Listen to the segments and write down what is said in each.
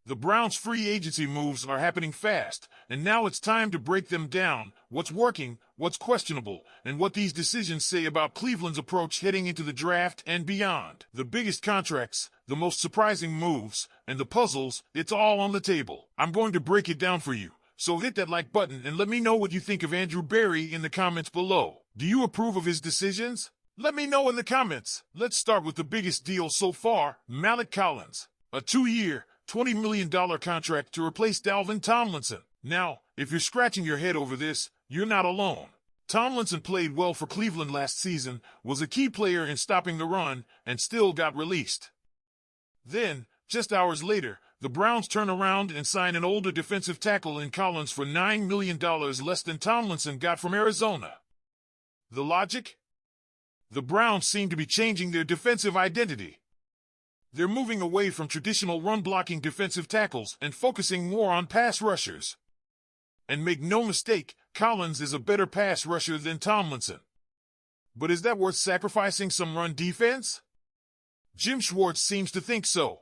The Browns' free agency moves are happening fast, and now it's time to break them down, what's working, what's questionable, and what these decisions say about Cleveland's approach heading into the draft and beyond. The biggest contracts, the most surprising moves, and the puzzles, it's all on the table. I'm going to break it down for you, so hit that like button and let me know what you think of Andrew Berry in the comments below. Do you approve of his decisions? Let me know in the comments. Let's start with the biggest deal so far, Maliek Collins. A 2-year, $20 million contract to replace Dalvin Tomlinson. Now, if you're scratching your head over this, you're not alone. Tomlinson played well for Cleveland last season, was a key player in stopping the run, and still got released. Then, just hours later, the Browns turn around and sign an older defensive tackle in Collins for $9 million less than Tomlinson got from Arizona. The logic? The Browns seem to be changing their defensive identity. They're moving away from traditional run-blocking defensive tackles and focusing more on pass rushers. And make no mistake, Collins is a better pass rusher than Tomlinson. But is that worth sacrificing some run defense? Jim Schwartz seems to think so.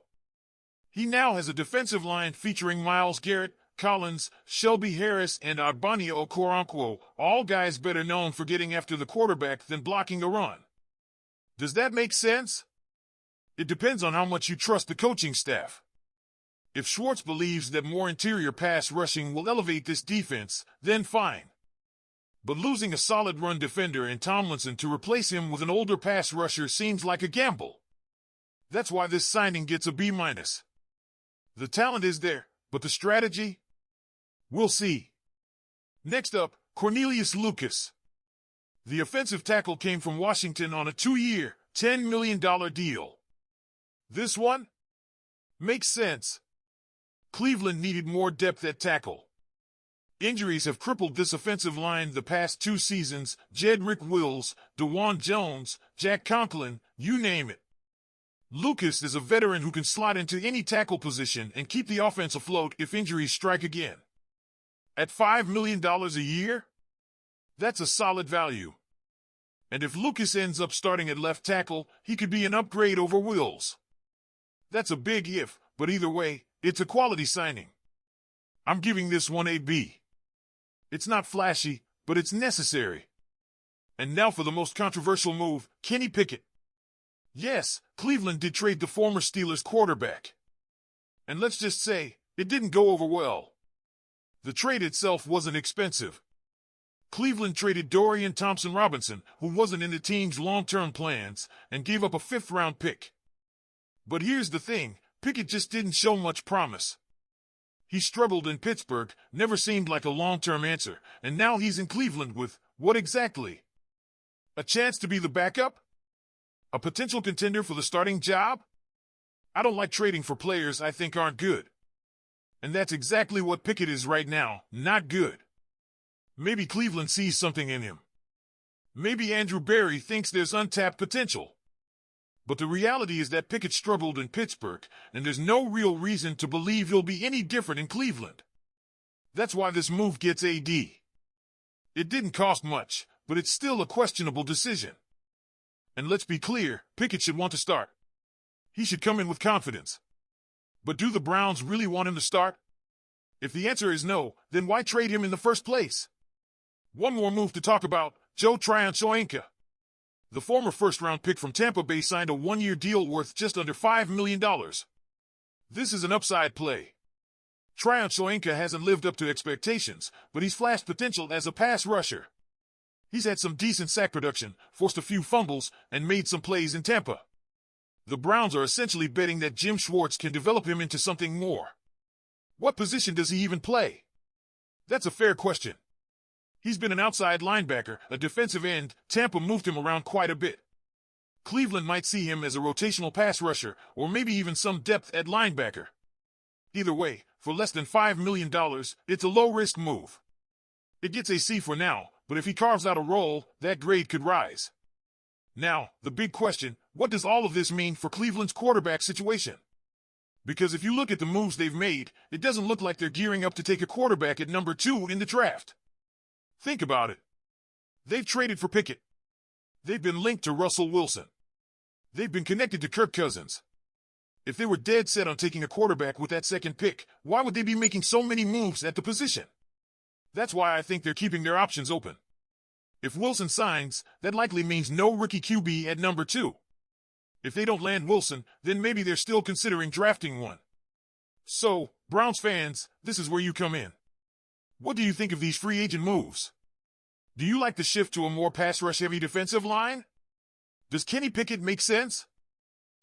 He now has a defensive line featuring Myles Garrett, Collins, Shelby Harris, and Arbonio Okoronkwo, all guys better known for getting after the quarterback than blocking a run. Does that make sense? It depends on how much you trust the coaching staff. If Schwartz believes that more interior pass rushing will elevate this defense, then fine. But losing a solid run defender in Tomlinson to replace him with an older pass rusher seems like a gamble. That's why this signing gets a B-. The talent is there, but the strategy? We'll see. Next up, Cornelius Lucas. The offensive tackle came from Washington on a 2-year, $10 million deal. This one? Makes sense. Cleveland needed more depth at tackle. Injuries have crippled this offensive line the past 2 seasons. Jedrick Wills, DeJuan Jones, Jack Conklin, you name it. Lucas is a veteran who can slot into any tackle position and keep the offense afloat if injuries strike again. At $5 million a year? That's a solid value. And if Lucas ends up starting at left tackle, he could be an upgrade over Wills. That's a big if, but either way, it's a quality signing. I'm giving this one a B. It's not flashy, but it's necessary. And now for the most controversial move, Kenny Pickett. Yes, Cleveland did trade the former Steelers quarterback. And let's just say, it didn't go over well. The trade itself wasn't expensive. Cleveland traded Dorian Thompson-Robinson, who wasn't in the team's long-term plans, and gave up a 5th-round pick. But here's the thing, Pickett just didn't show much promise. He struggled in Pittsburgh, never seemed like a long-term answer, and now he's in Cleveland with, what exactly? A chance to be the backup? A potential contender for the starting job? I don't like trading for players I think aren't good. And that's exactly what Pickett is right now, not good. Maybe Cleveland sees something in him. Maybe Andrew Berry thinks there's untapped potential. But the reality is that Pickett struggled in Pittsburgh, and there's no real reason to believe he'll be any different in Cleveland. That's why this move gets AD. It didn't cost much, but it's still a questionable decision. And let's be clear, Pickett should want to start. He should come in with confidence. But do the Browns really want him to start? If the answer is no, then why trade him in the first place? One more move to talk about, Tryon-Shoyinka. The former first-round pick from Tampa Bay signed a 1-year deal worth just under $5 million. This is an upside play. Tryon-Shoyinka hasn't lived up to expectations, but he's flashed potential as a pass rusher. He's had some decent sack production, forced a few fumbles, and made some plays in Tampa. The Browns are essentially betting that Jim Schwartz can develop him into something more. What position does he even play? That's a fair question. He's been an outside linebacker, a defensive end. Tampa moved him around quite a bit. Cleveland might see him as a rotational pass rusher, or maybe even some depth at linebacker. Either way, for less than $5 million, it's a low-risk move. It gets a C for now, but if he carves out a role, that grade could rise. Now, the big question, what does all of this mean for Cleveland's quarterback situation? Because if you look at the moves they've made, it doesn't look like they're gearing up to take a quarterback at number 2 in the draft. Think about it. They've traded for Pickett. They've been linked to Russell Wilson. They've been connected to Kirk Cousins. If they were dead set on taking a quarterback with that second pick, why would they be making so many moves at the position? That's why I think they're keeping their options open. If Wilson signs, that likely means no rookie QB at number 2. If they don't land Wilson, then maybe they're still considering drafting one. So, Browns fans, this is where you come in. What do you think of these free agent moves? Do you like the shift to a more pass rush heavy defensive line? Does Kenny Pickett make sense?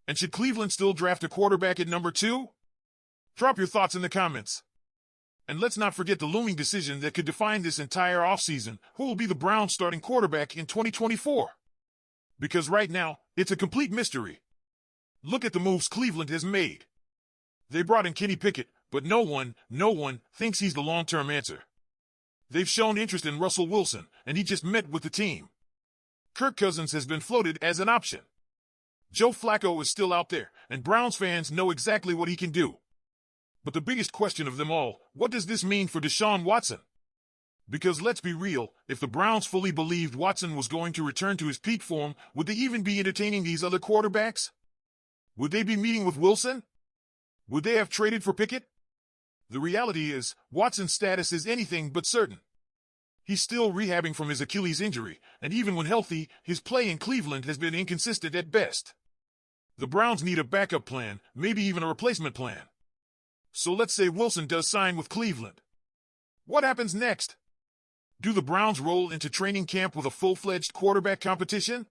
And should Cleveland still draft a quarterback at number 2? Drop your thoughts in the comments. And let's not forget the looming decision that could define this entire offseason: who will be the Browns' starting quarterback in 2024? Because right now, it's a complete mystery. Look at the moves Cleveland has made. They brought in Kenny Pickett, but no one thinks he's the long-term answer. They've shown interest in Russell Wilson, and he just met with the team. Kirk Cousins has been floated as an option. Joe Flacco is still out there, and Browns fans know exactly what he can do. But the biggest question of them all, what does this mean for Deshaun Watson? Because let's be real, if the Browns fully believed Watson was going to return to his peak form, would they even be entertaining these other quarterbacks? Would they be meeting with Wilson? Would they have traded for Pickett? The reality is, Watson's status is anything but certain. He's still rehabbing from his Achilles injury, and even when healthy, his play in Cleveland has been inconsistent at best. The Browns need a backup plan, maybe even a replacement plan. So let's say Wilson does sign with Cleveland. What happens next? Do the Browns roll into training camp with a full-fledged quarterback competition?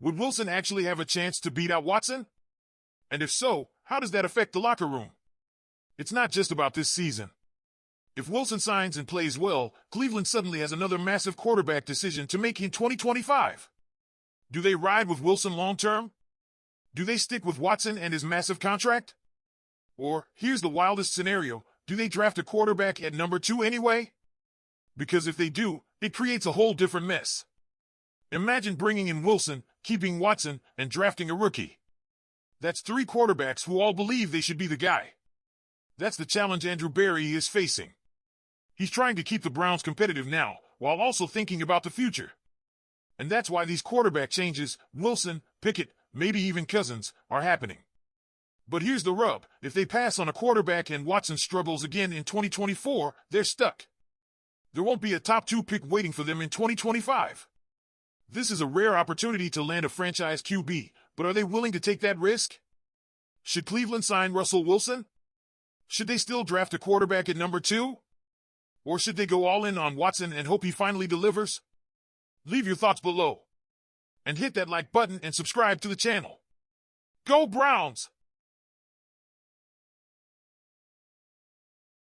Would Wilson actually have a chance to beat out Watson? And if so, how does that affect the locker room? It's not just about this season. If Wilson signs and plays well, Cleveland suddenly has another massive quarterback decision to make in 2025. Do they ride with Wilson long-term? Do they stick with Watson and his massive contract? Or, here's the wildest scenario, do they draft a quarterback at number 2 anyway? Because if they do, it creates a whole different mess. Imagine bringing in Wilson, keeping Watson, and drafting a rookie. That's 3 quarterbacks who all believe they should be the guy. That's the challenge Andrew Berry is facing. He's trying to keep the Browns competitive now, while also thinking about the future. And that's why these quarterback changes, Wilson, Pickett, maybe even Cousins, are happening. But here's the rub: if they pass on a quarterback and Watson struggles again in 2024, they're stuck. There won't be a top 2 pick waiting for them in 2025. This is a rare opportunity to land a franchise QB, but are they willing to take that risk? Should Cleveland sign Russell Wilson? Should they still draft a quarterback at number 2? Or should they go all in on Watson and hope he finally delivers? Leave your thoughts below. And hit that like button and subscribe to the channel. Go Browns!